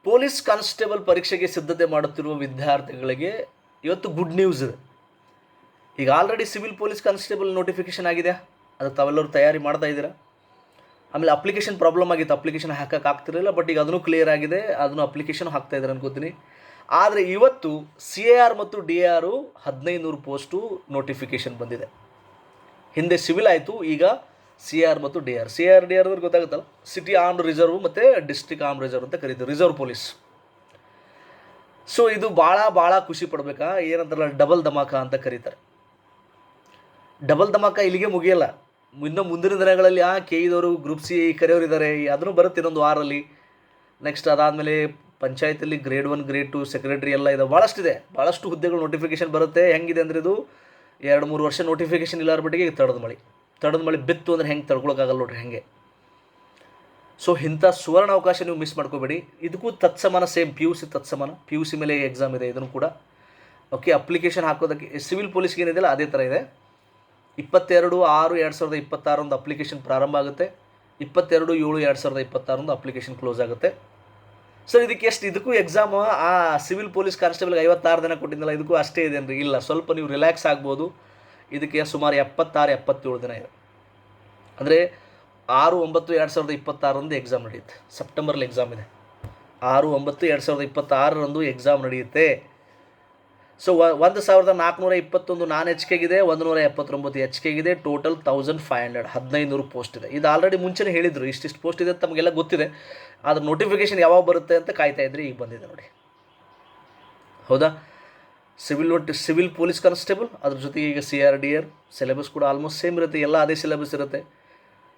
Police constable ಪರೀಕ್ಷೆಗೆ ಸಿದ್ಧತೆ ಮಾಡುತ್ತಿರುವ ವಿದ್ಯಾರ್ಥಿಗಳಿಗೆ ಇವತ್ತು ಗುಡ್ ನ್ಯೂಸ್ ಇದೆ. ಈಗ already civil police constable notification ಆಗಿದೆ, ಅದಕ್ಕೆ ತಾವೆಲ್ಲರೂ ತಯಾರಿ ಮಾಡ್ತಾ ಇದ್ದೀರಾ. ಆಮೇಲೆ ಅಪ್ಲಿಕೇಶನ್ ಪ್ರಾಬ್ಲಮ್ ಆಗಿತ್ತು, ಅಪ್ಲಿಕೇಶನ್ ಹಾಕೋಕ್ಕಾಗ್ತಿರಲಿಲ್ಲ, ಬಟ್ ಈಗ ಅದನ್ನು ಕ್ಲಿಯರ್ ಆಗಿದೆ, ಅದನ್ನು ಅಪ್ಲಿಕೇಶನ್ ಹಾಕ್ತಾ ಇದ್ದಾರೆ ಅನ್ಕೋತೀನಿ. ಆದರೆ ಇವತ್ತು CAR ಮತ್ತು DAR 1500 ಪೋಸ್ಟು ನೋಟಿಫಿಕೇಷನ್ ಬಂದಿದೆ. ಹಿಂದೆ ಸಿವಿಲ್ ಆಯಿತು, ಈಗ CAR ಮತ್ತು DAR. CAR DAR ಅಂದ್ರೆ ಗೊತ್ತಾಗುತ್ತಲ್ಲ, ಸಿಟಿ ಆರ್ಮ್ಡ್ ರಿಸರ್ವ್ ಮತ್ತು ಡಿಸ್ಟ್ರಿಕ್ಟ್ ಆರ್ಮ್ಡ್ ರಿಸರ್ವ್ ಅಂತ ಕರೀತೀವಿ, ರಿಸರ್ವ್ ಪೊಲೀಸ್. ಸೊ ಇದು ಭಾಳ ಖುಷಿ ಪಡಬೇಕಾ, ಏನಂತಾರಲ್ಲ ಡಬಲ್ ಧಮಾಕ ಅಂತ ಕರೀತಾರೆ. ಡಬಲ್ ಧಮಾಕ ಇಲ್ಲಿಗೆ ಮುಗಿಯಲ್ಲ, ಇನ್ನೂ ಮುಂದಿನ ದಿನಗಳಲ್ಲಿ KE ಗ್ರೂಪ್ C ಕರೆಯೋರು ಇದ್ದಾರೆ, ಅದನ್ನು ಬರುತ್ತೆ ಇನ್ನೊಂದು ವಾರಲ್ಲಿ. ನೆಕ್ಸ್ಟ್ ಅದಾದಮೇಲೆ ಪಂಚಾಯತಲ್ಲಿ ಗ್ರೇಡ್ 1 ಗ್ರೇಡ್ 2 ಸೆಕ್ರೆಟರಿ ಎಲ್ಲ ಇದೆ, ಭಾಳಷ್ಟು ಹುದ್ದೆಗಳು ನೋಟಿಫಿಕೇಷನ್ ಬರುತ್ತೆ. ಹೆಂಗಿದೆ ಅಂದರೆ ಇದು 2-3 ವರ್ಷ ನೋಟಿಫಿಕೇಷನ್ ಇಲ್ಲಾರ ಬಟ್ಟಿಗೆ ತಡದ ಮಳೆ ಬಿತ್ತು ಅಂದರೆ ಹೆಂಗೆ ತಡ್ಕೊಳಕ್ಕಾಗಲ್ಲ ನೋಡ್ರಿ ಹೆಂಗೆ. ಸೊ ಇಂಥ ಸುವರ್ಣ ಅವಕಾಶ ನೀವು ಮಿಸ್ ಮಾಡ್ಕೋಬೇಡಿ. ಇದಕ್ಕೂ ತತ್ಸಮಾನ ಸೇಮ್ PUC ತತ್ಸಮಾನ, PUC ಮೇಲೆ ಎಕ್ಸಾಮ್ ಇದೆ ಇದನ್ನು ಕೂಡ. ಓಕೆ, ಅಪ್ಲಿಕೇಶನ್ ಹಾಕೋದಕ್ಕೆ ಸಿವಿಲ್ ಪೊಲೀಸ್ಗೆ ಏನಿದೆಯಲ್ಲ ಅದೇ ಥರ ಇದೆ. 22/6/2026 ಒಂದು ಅಪ್ಲಿಕೇಶನ್ ಪ್ರಾರಂಭ ಆಗುತ್ತೆ, 22/7/2026 ಒಂದು ಅಪ್ಲಿಕೇಶನ್ ಕ್ಲೋಸ್ ಆಗುತ್ತೆ. ಸರ್ ಇದಕ್ಕೂ ಎಕ್ಸಾಮ್ ಆ ಸಿವಿಲ್ ಪೊಲೀಸ್ ಕಾನ್ಸ್ಟೇಬಲ್ಗೆ 56 ದಿನ ಕೊಟ್ಟಿದ್ದಲ್ಲ, ಇದಕ್ಕೂ ಅಷ್ಟೇ ಇದೆ ಅಂದರೆ ಇಲ್ಲ, ಸ್ವಲ್ಪ ನೀವು ರಿಲ್ಯಾಕ್ಸ್ ಆಗ್ಬೋದು. ಇದಕ್ಕೆ ಸುಮಾರು 76-77 ದಿನ ಇದೆ. ಅಂದರೆ 6/9/2026 ಎಕ್ಸಾಮ್ ನಡೆಯುತ್ತೆ, ಸೆಪ್ಟೆಂಬರಲ್ಲಿ ಎಕ್ಸಾಮ್ ಇದೆ. 6/9/2026 ಎಕ್ಸಾಮ್ ನಡೆಯುತ್ತೆ. ಸೊ 1421 ನಾನ್ HKಗಿದೆ, 179 HKಗಿದೆ, ಟೋಟಲ್ 1500 1500 ಪೋಸ್ಟ್ ಇದೆ. ಇದು ಆಲ್ರೆಡಿ ಮುಂಚೆನೇ ಹೇಳಿದರು, ಇಷ್ಟಿಷ್ಟು ಪೋಸ್ಟ್ ಇದೆ ಅಂತ ತಮಗೆಲ್ಲ ಗೊತ್ತಿದೆ. ಆದರೆ ನೋಟಿಫಿಕೇಷನ್ ಯಾವಾಗ ಬರುತ್ತೆ ಅಂತ ಕಾಯ್ತಾ ಇದ್ರಿ, ಈಗ ಬಂದಿದೆ ನೋಡಿ. ಹೌದಾ, ಸಿವಿಲ್ ಪೊಲೀಸ್ ಕಾನ್ಸ್ಟೇಬಲ್, ಅದ್ರ ಜೊತೆಗೆ ಈಗ CAR DAR ಸಿಲೆಬಸ್ ಕೂಡ ಆಲ್ಮೋಸ್ಟ್ ಸೇಮ್ ಇರುತ್ತೆ, ಎಲ್ಲ ಅದೇ ಸಿಲೆಬಸ್ ಇರುತ್ತೆ.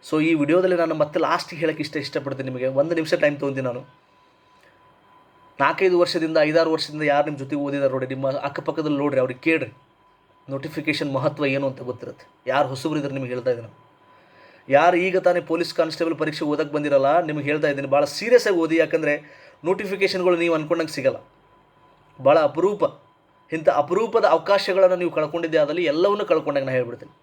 ಸೊ ಈ ವಿಡಿಯೋದಲ್ಲಿ ನಾನು ಮತ್ತೆ ಲಾಸ್ಟಿಗೆ ಹೇಳೋಕ್ಕೆ ಇಷ್ಟಪಡ್ತೀನಿ. ನಿಮಗೆ 1 ನಿಮಿಷ ಟೈಮ್ ತೊಗೊಂತೀನಿ ನಾನು. 4-5 ವರ್ಷದಿಂದ 5-6 ವರ್ಷದಿಂದ ಯಾರು ನಿಮ್ಮ ಜೊತೆಗೆ ಓದಿದಾರೆ ನೋಡಿ, ನಿಮ್ಮ ಅಕ್ಕಪಕ್ಕದಲ್ಲಿ ನೋಡ್ರಿ, ಅವ್ರಿಗೆ ಕೇಳ್ರಿ, ನೋಟಿಫಿಕೇಷನ್ ಮಹತ್ವ ಏನು ಅಂತ ಗೊತ್ತಿರುತ್ತೆ. ಯಾರು ಹೊಸಬರಿದ್ರೆ ನಿಮ್ಗೆ ಹೇಳ್ತಾ ಇದ್ದೀನಿ, ಯಾರು ಈಗ ತಾನೇ ಪೊಲೀಸ್ ಕಾನ್ಸ್ಟೇಬಲ್ ಪರೀಕ್ಷೆ ಓದಕ್ಕೆ ಬಂದಿರಲ್ಲ, ನಿಮ್ಗೆ ಹೇಳ್ತಾ ಇದ್ದೀನಿ, ಭಾಳ ಸೀರಿಯಸ್ಸಾಗಿ ಓದಿ. ಯಾಕಂದರೆ ನೋಟಿಫಿಕೇಷನ್ಗಳು ನೀವು ಅಂದ್ಕೊಂಡಂಗೆ ಸಿಗೋಲ್ಲ, ಭಾಳ ಅಪರೂಪ. ಇಂಥ ಅಪರೂಪದ ಅವಕಾಶಗಳನ್ನು ನೀವು ಕಳ್ಕೊಂಡಿದ್ದೆ, ಅದರಲ್ಲಿ ಎಲ್ಲವನ್ನೂ ಕಳ್ಕೊಂಡಾಗ ನಾನು ಹೇಳ್ಬಿಡ್ತೀನಿ.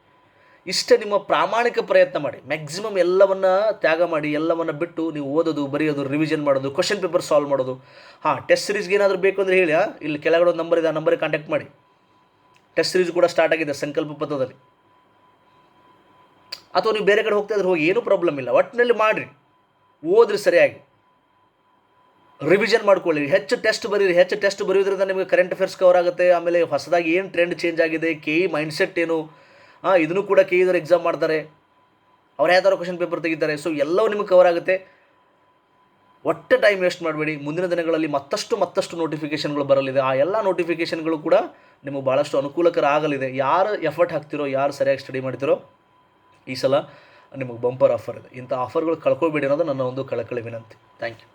ಇಷ್ಟೇ ನಿಮ್ಮ ಪ್ರಾಮಾಣಿಕ ಪ್ರಯತ್ನ ಮಾಡಿ, ಮ್ಯಾಕ್ಸಿಮಮ್ ಎಲ್ಲವನ್ನು ತ್ಯಾಗ ಮಾಡಿ, ಎಲ್ಲವನ್ನು ಬಿಟ್ಟು ನೀವು ಓದೋದು, ಬರೆಯೋದು, ರಿವಿಷನ್ ಮಾಡೋದು, ಕ್ವಶನ್ ಪೇಪರ್ ಸಾಲ್ವ್ ಮಾಡೋದು. ಟೆಸ್ಟ್ ಸೀರೀಸ್ಗೆ ಏನಾದರೂ ಬೇಕು ಅಂದರೆ ಹೇಳಿ, ಇಲ್ಲಿ ಕೆಳಗಡೆ ಒಂದು ನಂಬರ್ ಇದೆ, ಆ ನಂಬರಿಗೆ ಕಾಂಟ್ಯಾಕ್ಟ್ ಮಾಡಿ. ಟೆಸ್ಟ್ ಸೀರೀಸ್ ಕೂಡ ಸ್ಟಾರ್ಟ್ ಆಗಿದೆ ಸಂಕಲ್ಪ ಪಥದಲ್ಲಿ. ಅಥವಾ ನೀವು ಬೇರೆ ಕಡೆ ಹೋಗ್ತಾ ಇದ್ರೆ ಹೋಗಿ, ಏನೂ ಪ್ರಾಬ್ಲಮ್ ಇಲ್ಲ. ಒಟ್ಟಿನಲ್ಲಿ ಮಾಡಿರಿ, ಓದ್ರಿ, ಸರಿಯಾಗಿ ರಿವಿಷನ್ ಮಾಡ್ಕೊಳ್ಳಿ, ಹೆಚ್ಚು ಟೆಸ್ಟ್ ಬರೀರಿ. ಹೆಚ್ಚು ಟೆಸ್ಟ್ ಬರೆಯೋದ್ರಿಂದ ನಿಮಗೆ ಕರೆಂಟ್ ಅಫೇರ್ಸ್ ಕವರ್ ಆಗುತ್ತೆ. ಆಮೇಲೆ ಹೊಸದಾಗಿ ಏನು ಟ್ರೆಂಡ್ ಚೇಂಜ್ ಆಗಿದೆ, KE ಮೈಂಡ್ಸೆಟ್ ಏನು, ಇದನ್ನು ಕೂಡ KE ಎಕ್ಸಾಮ್ ಮಾಡ್ತಾರೆ, ಅವ್ರು ಯಾವ ಥರ ಕ್ವಶನ್ ಪೇಪರ್ ತೆಗಿತಾರೆ. ಸೊ ಎಲ್ಲವೂ ನಿಮಗೆ ಕವರ್ ಆಗುತ್ತೆ. ಒಟ್ಟು ಟೈಮ್ ವೇಸ್ಟ್ ಮಾಡಬೇಡಿ. ಮುಂದಿನ ದಿನಗಳಲ್ಲಿ ಮತ್ತಷ್ಟು ನೋಟಿಫಿಕೇಷನ್ಗಳು ಬರಲಿದೆ. ಆ ಎಲ್ಲ ನೋಟಿಫಿಕೇಷನ್ಗಳು ಕೂಡ ನಿಮಗೆ ಭಾಳಷ್ಟು ಅನುಕೂಲಕರ ಆಗಲಿದೆ. ಯಾರು ಎಫರ್ಟ್ ಹಾಕ್ತಿರೋ, ಯಾರು ಸರಿಯಾಗಿ ಸ್ಟಡಿ ಮಾಡ್ತಿರೋ, ಈ ಸಲ ನಿಮಗೆ ಬಂಪರ್ ಆಫರ್ ಇದೆ. ಇಂಥ ಆಫರ್ಗಳು ಕಳ್ಕೊಬೇಡಿ ಅನ್ನೋದು ನನ್ನ ಒಂದು ಕಳಕಳಿ ವಿನಂತಿ. Thank you.